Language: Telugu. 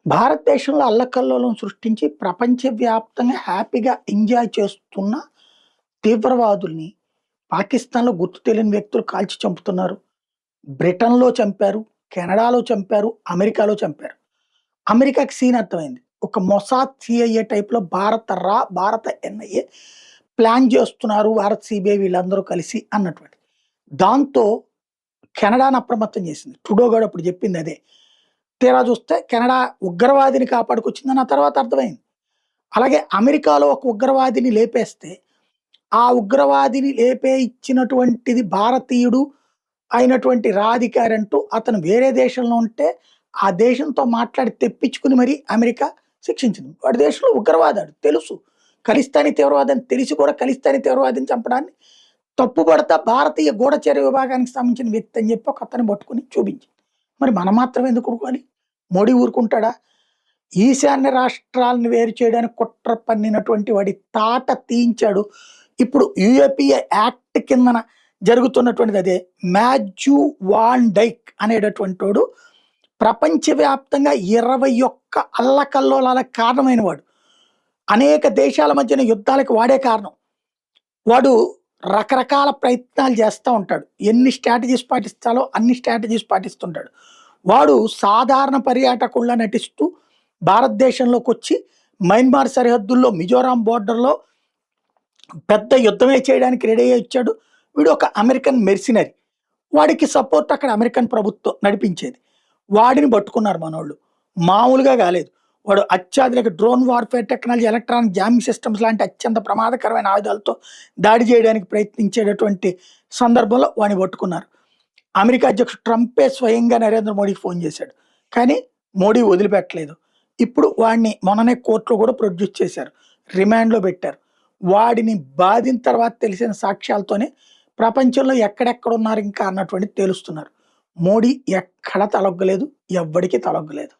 భారతదేశంలో అల్లకల్లోలం సృష్టించి ప్రపంచవ్యాప్తంగా హ్యాపీగా ఎంజాయ్ చేస్తున్న తీవ్రవాదుల్ని పాకిస్తాన్‌లో గుర్తు తెలియని వ్యక్తులు కాల్చి చంపుతున్నారు. బ్రిటన్‌లో చంపారు, కెనడాలో చంపారు, అమెరికాలో చంపారు. అమెరికాకి సీన్ అర్థమైంది. ఒక మొసాద్, సీఐఏ టైప్‌లో భారత ఎన్ఐఏ ప్లాన్ చేస్తున్నారు. భారత సీబీఐ వీళ్ళందరూ కలిసి అన్నటువంటిది. దాంతో కెనడాను అప్రమత్తం చేసింది. ట్రూడో గాడు అప్పుడు చెప్పింది అదే. తీరా చూస్తే కెనడా ఉగ్రవాదిని కాపాడుకొచ్చిందని ఆ తర్వాత అర్థమైంది. అలాగే అమెరికాలో ఒక ఉగ్రవాదిని లేపేస్తే, ఆ ఉగ్రవాదిని ఇచ్చినటువంటిది భారతీయుడు అయినటువంటి రాధికారి అంటూ అతను వేరే దేశంలో ఉంటే, ఆ దేశంతో మాట్లాడి తెప్పించుకుని మరీ అమెరికా శిక్షించింది. వాడి దేశంలో ఉగ్రవాదాడు తెలుసు. ఖలిస్తానీ తీవ్రవాదని తెలిసి కూడా ఖలిస్తానీ తీవ్రవాదిని చంపడాన్ని తప్పుపడతా భారతీయ గూఢచర్య విభాగానికి సంబంధించిన వ్యక్తి అని చెప్పి ఒకతన్ని పట్టుకొని చూపించింది. మరి మనం మాత్రం ఎందుకు ఊరుకోవాలి? మోడీ ఊరుకుంటాడా? ఈశాన్య రాష్ట్రాలను వేరు చేయడానికి కుట్ర పన్నినటువంటి వాడి తాట తీయించాడు. ఇప్పుడు యూఏపీఏ యాక్ట్ కిందన జరుగుతున్నటువంటిది అదే. మాథ్యూ వాన్ డైక్ అనేటటువంటోడు ప్రపంచవ్యాప్తంగా 21 అల్లకల్లోలాలకు కారణమైన వాడు. అనేక దేశాల మధ్యన యుద్ధాలకు వాడే కారణం. వాడు రకరకాల ప్రయత్నాలు చేస్తూ ఉంటాడు. ఎన్ని స్ట్రాటజీస్ పాటిస్తాలో అన్ని స్ట్రాటజీస్ పాటిస్తుంటాడు. వాడు సాధారణ పర్యాటకుల్లా నటిస్తూ భారతదేశంలోకి వచ్చి మయన్మార్ సరిహద్దుల్లో మిజోరాం బోర్డర్‌లో పెద్ద యుద్ధమే చేయడానికి రెడీ అయ్యి వచ్చాడు. వీడు ఒక అమెరికన్ మెర్సినరీ. వాడికి సపోర్ట్ అక్కడ అమెరికన్ ప్రభుత్వం నడిపించేది. వాడిని పట్టుకున్నారు మనోళ్ళు. మామూలుగా కాలేదు. వాడు అత్యాధునిక drone warfare technology, electronic jamming systems లాంటి అత్యంత ప్రమాదకరమైన ఆయుధాలతో దాడి చేయడానికి ప్రయత్నించేటటువంటి సందర్భంలో వాడిని పట్టుకున్నారు. అమెరికా అధ్యక్షుడు ట్రంపే స్వయంగా నరేంద్ర మోడీకి ఫోన్ చేశాడు. కానీ మోడీ వదిలిపెట్టలేదు. ఇప్పుడు వాడిని మొన్ననే కోర్టులో కూడా ప్రొడ్యూస్ చేశారు. రిమాండ్‌లో పెట్టారు. వాడిని బాధిన తర్వాత తెలిసిన సాక్ష్యాలతోనే ప్రపంచంలో ఎక్కడెక్కడ ఉన్నారు ఇంకా అన్నటువంటిది తేలుస్తున్నారు. మోడీ ఎక్కడ తలొగ్గలేదు. ఎవ్వడికి తలొగ్గలేదు.